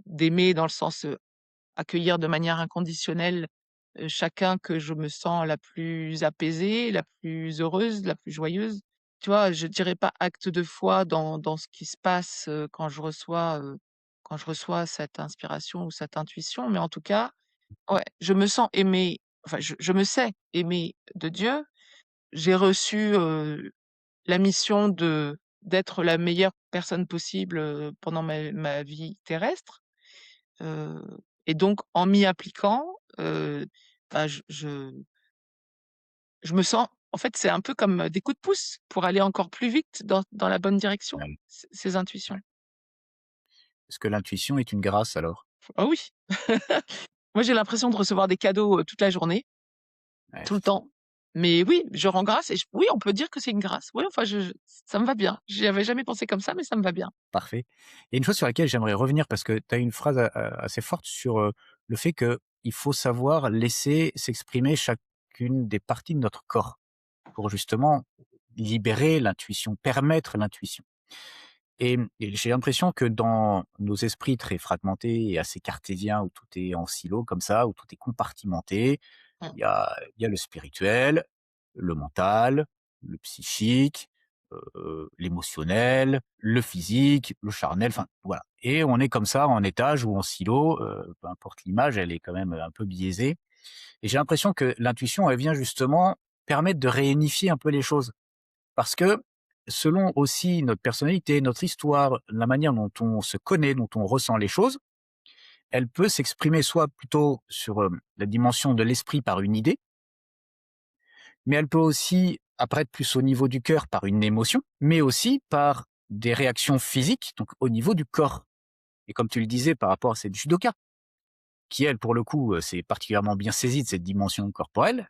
d'aimer dans le sens, accueillir de manière inconditionnelle, chacun, que je me sens la plus apaisée, la plus heureuse, la plus joyeuse. Tu vois? Je dirais pas acte de foi dans ce qui se passe, quand je reçois cette inspiration ou cette intuition, mais en tout cas, ouais, je me sens aimée, enfin je me sais aimée de Dieu. J'ai reçu, la mission d'être la meilleure personne possible, pendant ma vie terrestre. Heu et donc en m'y appliquant, bah, je me sens en fait, c'est un peu comme, des coups de pouce pour aller encore plus vite dans la bonne direction, Ouais, ces ouais. intuitions. Est-ce que l'intuition est une grâce alors? Ah oui! Moi, j'ai l'impression de recevoir des cadeaux, toute la journée, Ouais. tout le temps. Mais oui, je rends grâce et oui, on peut dire que c'est une grâce. Oui, enfin, ça me va bien. J'y avais jamais pensé comme ça, mais ça me va bien. Parfait. Il y a une chose sur laquelle j'aimerais revenir parce que tu as une phrase assez forte sur, le fait qu'il faut savoir laisser s'exprimer chacune des parties de notre corps pour justement libérer l'intuition, permettre l'intuition. Et j'ai l'impression que dans nos esprits très fragmentés et assez cartésiens où tout est en silo comme ça, où tout est compartimenté, Mmh, il y a le spirituel, le mental, le psychique, l'émotionnel, le physique, le charnel, enfin voilà. Et on est comme ça en étage ou en silo, peu importe l'image, elle est quand même un peu biaisée. Et j'ai l'impression que l'intuition, elle vient justement permettre de réunifier un peu les choses. Parce que selon aussi notre personnalité, notre histoire, la manière dont on se connaît, dont on ressent les choses, elle peut s'exprimer soit plutôt sur la dimension de l'esprit par une idée, mais elle peut aussi apparaître plus au niveau du cœur par une émotion, mais aussi par des réactions physiques, donc au niveau du corps. Et comme tu le disais par rapport à cette judoka, qui elle, pour le coup, s'est particulièrement bien saisie de cette dimension corporelle,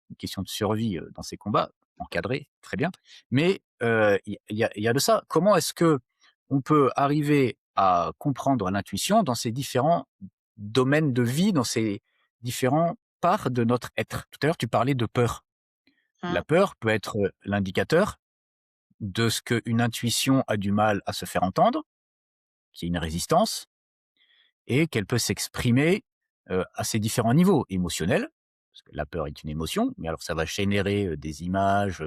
une question de survie dans ces combats, encadrés, très bien. Mais il y a de ça. Comment est-ce que on peut arriver à comprendre l'intuition dans ces différents domaines de vie, dans ces différents parts de notre être? Tout à l'heure, tu parlais de peur. La Mmh. peur peut être l'indicateur de ce qu'une intuition a du mal à se faire entendre, qu'il y a une résistance, et qu'elle peut s'exprimer, à ces différents niveaux. Émotionnels, parce que la peur est une émotion, mais alors ça va générer, des images,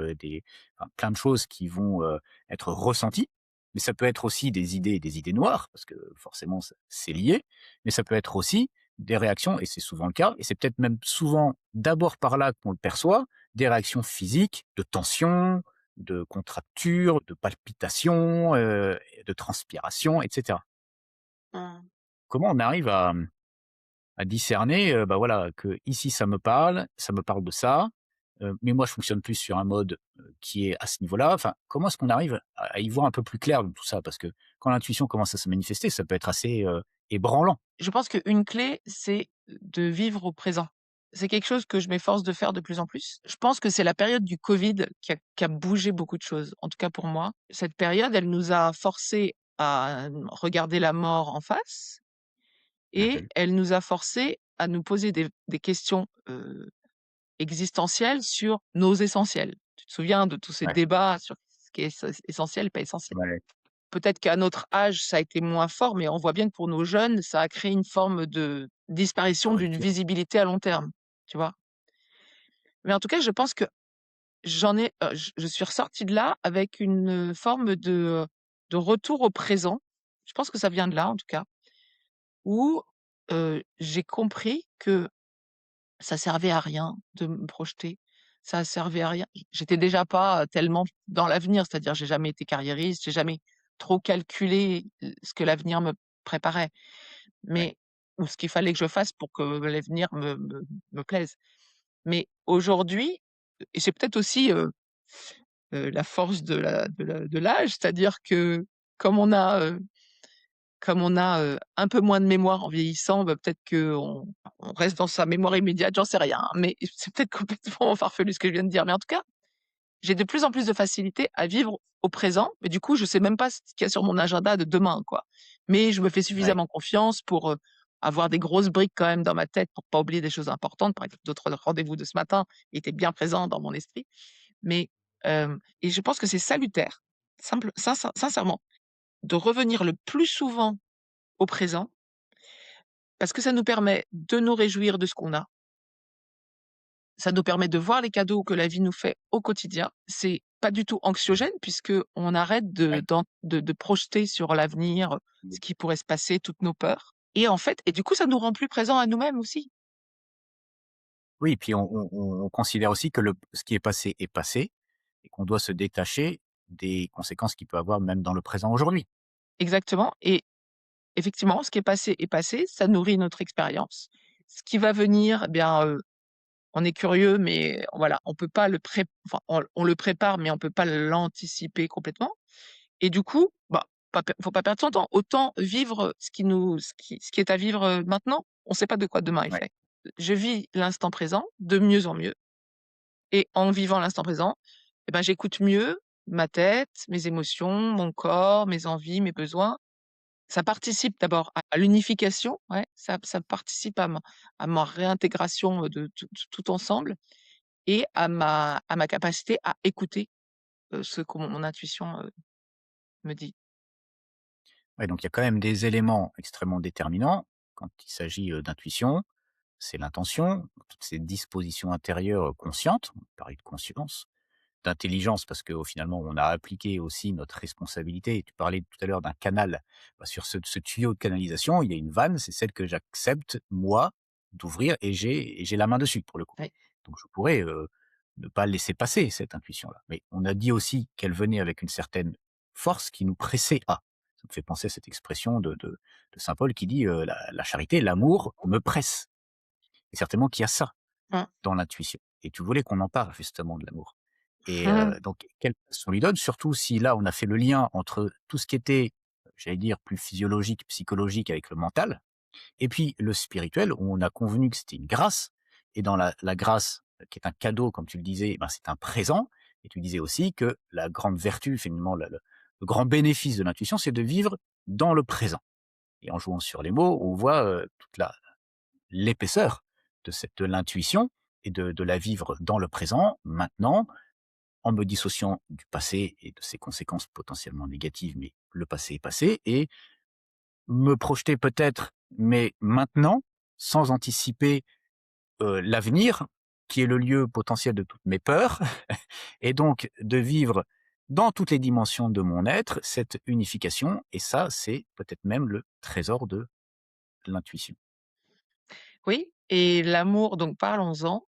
plein de choses qui vont, être ressenties. Mais ça peut être aussi des idées noires, parce que forcément c'est lié, mais ça peut être aussi des réactions et c'est souvent le cas et c'est peut-être même souvent d'abord par là qu'on le perçoit, des réactions physiques, de tension, de contracture, de palpitations, de transpiration et cetera. Mmh. Comment on arrive à discerner, bah, voilà, que ici ça me parle de ça, mais moi je fonctionne plus sur un mode, qui est à ce niveau-là. Enfin, comment est-ce qu'on arrive à y voir un peu plus clair dans tout ça? Parce que quand l'intuition commence à se manifester, ça peut être assez, ébranlant. Je pense qu'une clé, c'est de vivre au présent. C'est quelque chose que je m'efforce de faire de plus en plus. Je pense que c'est la période du covid qui a bougé beaucoup de choses, en tout cas pour moi. Cette période, elle nous a forcés à, regarder la mort en face et Mmh. elle nous a forcés à nous poser des questions, existentielles sur nos essentiels. Tu te souviens de tous ces Ouais, débats sur ce qui est essentiel, pas essentiel? ouais, Peut-être qu'à notre âge, ça a été moins fort, mais on voit bien que pour nos jeunes, ça a créé une forme de de disparition d'une rupture. visibilité à long terme, tu vois? Mais en tout cas, je pense que je suis ressortie de là avec une, forme de retour au présent. Je pense que ça vient de là, en tout cas, où, j'ai compris que ça servait à rien de me projeter. Ça servait à rien. J'étais déjà pas tellement dans l'avenir, c'est-à-dire j'ai jamais été carriériste, j'ai jamais trop calculé, ce que l'avenir me préparait, Ouais. mais ou ce qu'il fallait que je fasse pour que l'avenir me plaise. Mais aujourd'hui et c'est peut-être aussi, la force de l'âge, c'est-à-dire que comme on a, heu comme on a, un peu moins de mémoire en vieillissant, bah, peut-être qu'on reste dans sa mémoire immédiate, j'en sais rien, hein, mais c'est peut-être complètement farfelu ce que je viens de dire. Mais en tout cas, j'ai de plus en plus de facilité à vivre au présent, mais du coup, je sais même pas ce qu'il y a sur mon agenda de demain, quoi. Mais je me fais Ouais. suffisamment confiance pour, avoir des grosses briques quand même dans ma tête pour pas oublier des choses importantes. Par exemple, d'autres rendez-vous de ce matin étaient bien présents dans mon esprit. Mais, et je pense que c'est salutaire, sincèrement, de revenir le plus souvent au présent, parce que ça nous permet de nous réjouir de ce qu'on a. Ça nous permet de voir les cadeaux que la vie nous fait au quotidien. C'est pas du tout anxiogène puisque on arrête Ouais. de projeter sur l'avenir, ce qui pourrait se passer, toutes nos peurs et en fait et du coup, ça nous rend plus présents à nous-mêmes aussi. Oui, puis on considère aussi que le ce qui est passé et qu'on doit se détacher des conséquences qu'il peut avoir même dans le présent aujourd'hui. Exactement et effectivement, ce qui est passé, ça nourrit notre expérience. Ce qui va venir, eh bien, on est curieux mais voilà, on peut pas enfin, on le prépare mais on peut pas l'anticiper complètement. Et du coup, bah, pas per faut pas perdre son temps. Autant vivre ce qui est à vivre, maintenant. On sait pas de quoi demain est Ouais. fait. Je vis l'instant présent de mieux en mieux et en vivant l'instant présent, et ben, j'écoute mieux ma tête, mes émotions, mon corps, mes envies, mes besoins. Ça participe d'abord à l'unification, ouais, ça participe à ma réintégration, de tout ensemble et à ma capacité à écouter, ce que mon intuition, me dit. Ouais, donc il y a quand même des éléments extrêmement déterminants quand il s'agit, d'intuition. c'est l'intention, toutes ces dispositions intérieures conscientes, on parlait de conscience, d'intelligence parce qu'au finalement, on a appliqué aussi notre responsabilité. Tu parlais tout à l'heure d'un canal. Bah, sur ce tuyau de canalisation, il y a une vanne, c'est celle que j'accepte, moi, d'ouvrir et j'ai la main dessus, pour le coup. Oui. Donc je pourrais, ne pas laisser passer cette intuition-là. Mais on a dit aussi qu'elle venait avec une certaine force qui nous pressait à. Ça me fait penser à cette expression de saint Paul qui dit, «La charité, l'amour me presse» et certainement qu'il y a ça Mmh. dans l'intuition et tu voulais qu'on en parle justement de l'amour et Mmh. donc quelle place on lui donne? Surtout si là, on a fait le lien entre tout ce qui était, j'allais dire plus physiologique, psychologique avec le mental et puis le spirituel où on a convenu que c'était une grâce et dans la grâce, qui est un cadeau comme tu le disais, ben, c'est un présent et tu disais aussi que la grande vertu finalement le grand bénéfice de l'intuition, c'est de vivre dans le présent et en jouant sur les mots, on voit, toute la l'épaisseur de l'intuition et de la vivre dans le présent, maintenant, en me dissociant du passé et de ses conséquences potentiellement négatives, mais le passé est passé, et me projeter peut-être, mais maintenant, sans anticiper l'avenir, qui est le lieu potentiel de toutes mes peurs, et donc de vivre dans toutes les dimensions de mon être cette unification, et ça, c'est peut-être même le trésor de l'intuition. Oui, et l'amour, donc parlons-en.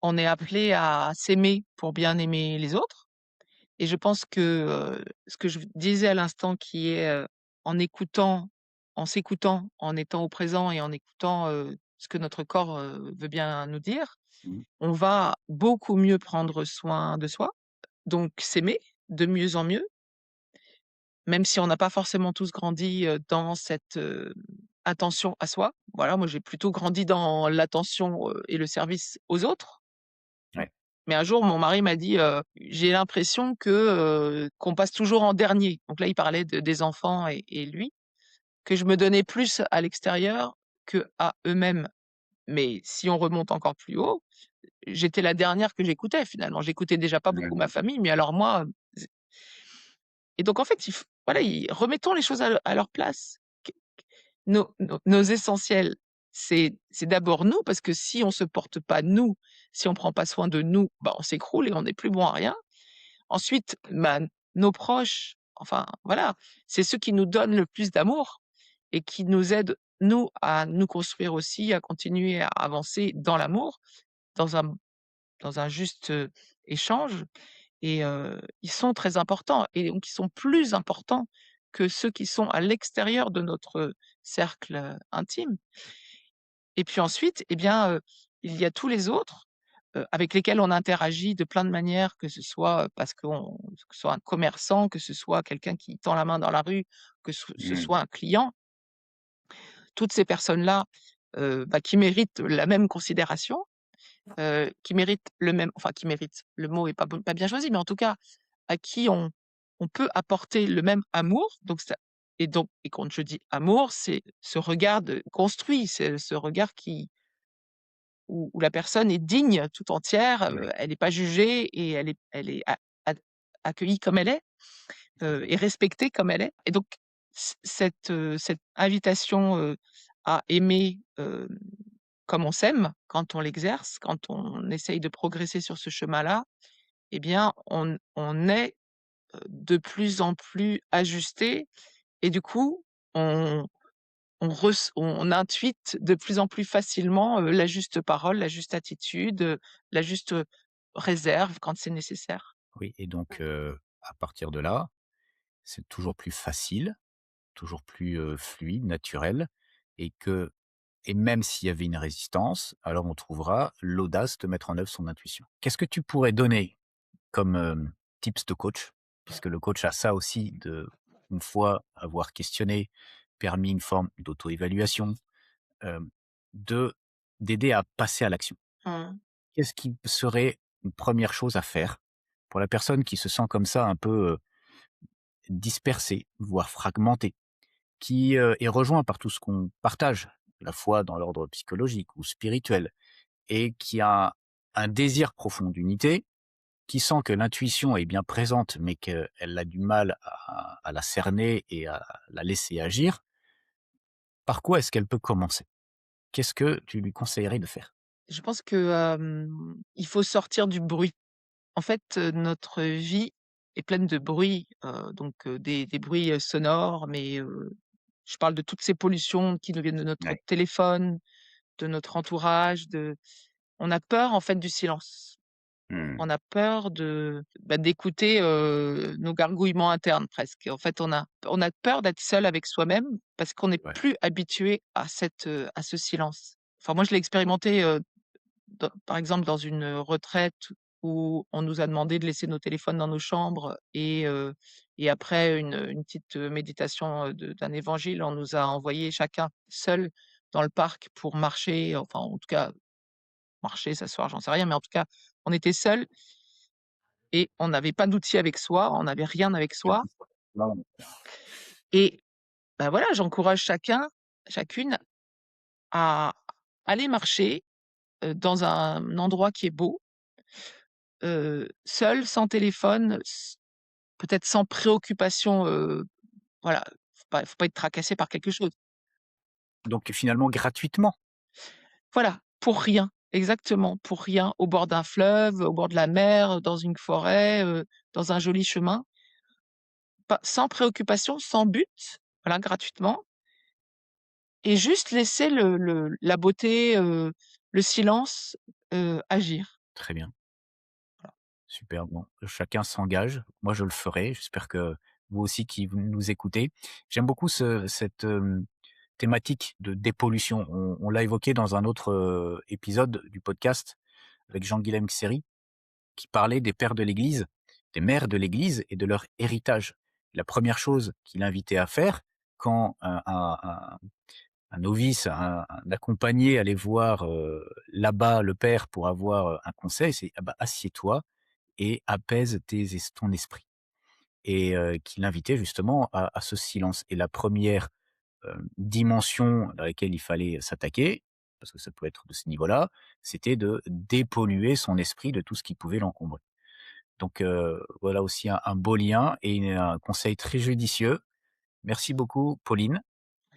On est appelé à s'aimer pour bien aimer les autres et je pense que, ce que je disais à l'instant qui est, en écoutant, en s'écoutant, en étant au présent et en écoutant, ce que notre corps, veut bien nous dire, Mmh. on va beaucoup mieux prendre soin de soi, donc s'aimer de mieux en mieux, même si on n'a pas forcément tous grandi, dans cette, attention à soi. Voilà, moi j'ai plutôt grandi dans l'attention, et le service aux autres. Ouais. Mais un jour, mon mari m'a dit, «J'ai l'impression que, qu'on passe toujours en dernier». Donc là, il parlait de des enfants et lui, que je me donnais plus à l'extérieur qu'à eux-mêmes. Mais si on remonte encore plus haut, j'étais la dernière que j'écoutais finalement. J'écoutais déjà pas beaucoup ma Mmh. famille, mais alors moi, z et donc en fait, il f voilà, i remettons les choses à leur place. Nos essentiels, c'est d'abord nous, parce que si on se porte pas nous, si on prend pas soin de nous, bah, on s'écroule et on n'est plus bon à rien. Ensuite, bah, nos proches, enfin voilà, c'est ceux qui nous donnent le plus d'amour et qui nous aident, nous, à nous construire aussi, à continuer à avancer dans l'amour, dans un juste, échange et ils sont très importants et donc ils sont plus importants que ceux qui sont à l'extérieur de notre cercle, intime. Et puis ensuite, eh bien, il y a tous les autres, avec lesquels on interagit de plein de manières, que ce soit, parce que ce soit un commerçant, que ce soit quelqu'un qui tend la main dans la rue, que ce Mmh. soit un client. Toutes ces personnes-là, bah, qui méritent la même considération, qui méritent le même, enfin qui méritent, le mot est pas bien choisi, mais en tout cas, à qui on peut apporter le même amour, donc ça, et quand je dis amour, c'est ce regard de construit, c'est ce regard qui où la personne est digne tout entière, Oui. elle n'est pas jugée et elle est a ad accueillie comme elle est, et respectée comme elle est, et donc cette invitation, à aimer, comme on s'aime, quand on l'exerce, quand on essaye de progresser sur ce chemin-là, eh bien on est, de plus en plus ajusté et du coup on on intuite de plus en plus facilement, la juste parole, la juste attitude, la juste, réserve quand c'est nécessaire. Oui et donc à partir de là, c'est toujours plus facile, toujours plus, fluide, naturel et que et même s'il y avait une résistance, alors on trouvera l'audace de mettre en œuvre son intuition. Qu'est-ce que tu pourrais donner comme, tips de coach? Puisque le coach a ça aussi de une fois avoir questionné, permis une forme d'auto-évaluation, hem, de d'aider à passer à l'action. Mmh. Qu'est-ce qui serait une première chose à faire pour la personne qui se sent comme ça un peu, dispersée, voire fragmentée, qui, est rejoint par tout ce qu'on partage, à la fois dans l'ordre psychologique ou spirituel et qui a un désir profond d'unité, qui sent que l'intuition est bien présente, mais qu'elle a du mal à la cerner et à la laisser agir, par quoi est-ce qu'elle peut commencer? qu'est-ce que tu lui conseillerais de faire? Je pense que, il faut sortir du bruit. En fait, notre vie est pleine de bruit, donc des bruits, sonores, mais je parle de toutes ces pollutions qui nous viennent de notre Ouais. téléphone, de notre entourage, on a peur, en fait, du silence. Mmh. On a peur d'écouter, nos gargouillements internes presque. En fait, on a peur d'être seul avec soi-même parce qu'on n'est Ouais. plus habitué à ce silence. Enfin, moi, je l'ai expérimenté, par exemple, dans une retraite où on nous a demandé de laisser nos téléphones dans nos chambres et après une petite, méditation, d'un évangile, on nous a envoyés chacun seul dans le parc pour marcher, enfin, en tout cas, marcher, s'asseoir, j'en sais rien, mais en tout cas, on était seuls et on n'avait pas d'outils avec soi, on n'avait rien avec soi Non. et bah, voilà, j'encourage chacune à aller marcher, dans un endroit qui est beau, seul, sans téléphone, peut-être sans préoccupation, voilà, faut pas être tracassé par quelque chose. Donc finalement gratuitement? Voilà, pour rien, exactement, pour rien, au bord d'un fleuve, au bord de la mer, dans une forêt, dans un joli chemin, pas sans préoccupation, sans but, voilà, gratuitement et juste laisser la beauté, le silence, agir. Très bien, Voilà. super. Bon, chacun s'engage. Moi, je le ferai. J'espère que vous aussi qui vous nous écoutez. J'aime beaucoup cette, thématique de dépollution. On l'a évoqué dans un autre, épisode du podcast avec Jean-Guilhem Xéry, qui parlait des pères de l'Église, des mères de l'Église et de leur héritage. La première chose qu'il invitait à faire quand un novice, un accompagné allait voir, là-bas le père pour avoir, un conseil, c'est: «Ah bah, assieds-toi et apaise ton esprit» et qu'il invitait justement à ce silence et la première dimension à laquelle il fallait s'attaquer, parce que ça peut être de ce niveau-là, c'était de dépolluer son esprit de tout ce qui pouvait l'encombrer. Donc voilà aussi un beau lien et un conseil très judicieux. Merci beaucoup Pauline.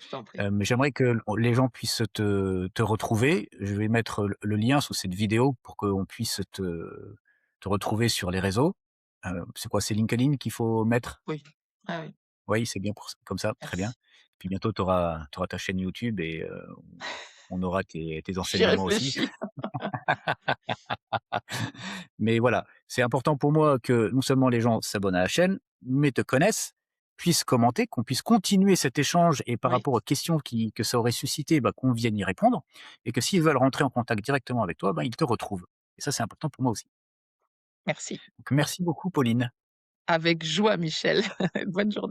Je t'en prie. J'aimerais que les gens puissent te retrouver. Je vais mettre le lien sous cette vidéo pour qu'on puisse te retrouver sur les réseaux. C'est quoi? C'est LinkedIn qu'il faut mettre? Oui. Ah oui, Oui, c'est bien pour comme ça, très bien. merci. Puis bientôt tu auras ta chaîne YouTube et on aura tes J'y enseignements aussi. réfléchis. Mais voilà, c'est important pour moi que non seulement les gens s'abonnent à la chaîne, mais te connaissent, puissent commenter, qu'on puisse continuer cet échange et par Oui, rapport aux questions que ça aurait suscité, bah, qu'on vienne y répondre et que s'ils veulent rentrer en contact directement avec toi, bah, ils te retrouvent. Et ça, c'est important pour moi aussi. merci. Donc merci beaucoup Pauline. Avec joie, Michel. Bonne journée.